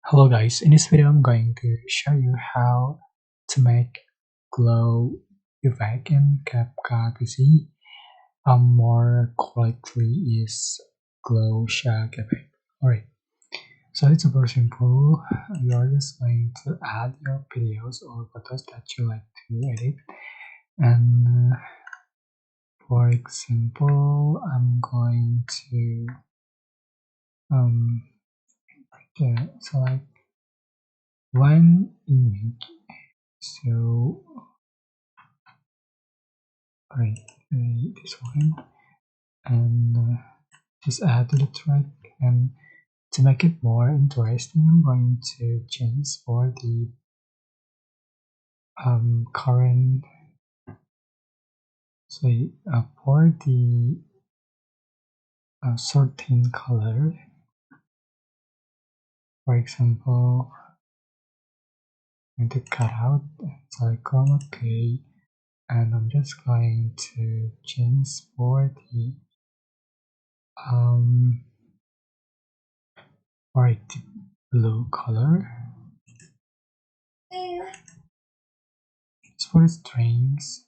Hello guys, in this video I'm going to show you how to make glow effect in CapCut PC. More correctly is glow shack effect. Alright, so it's super simple. You're just going to add your videos or photos that you like to edit, and for example I'm going to select one image. So right, this one, and just add to the track. And to make it more interesting, I'm going to change for the current, say for the certain color. For example, I'm going to cut out and select chroma key, and I'm just going to change for the the blue color. It's for strings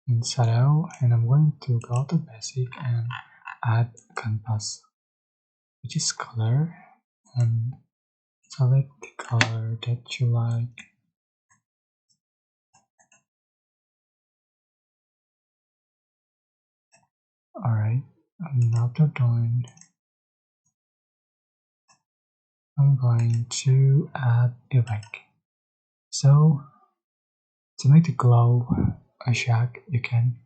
in shadow, and I'm going to go to basic and add canvas, which is color, and select the color that you like. Alright, and after done, I'm going to add effect. So to make the glow a shack, you can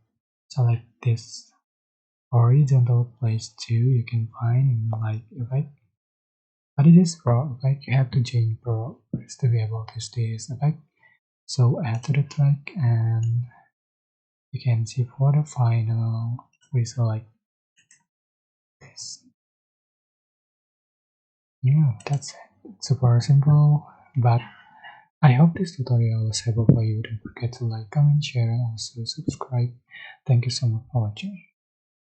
select this horizontal place too. You can find in like effect, but it is pro effect. You have to change pro first to be able to see this effect. So add to the track, and you can see for the final result like this. Yeah, that's it. It's super simple, but I hope this tutorial was helpful for you. Don't forget to like, comment, share, and also subscribe. Thank you so much for watching.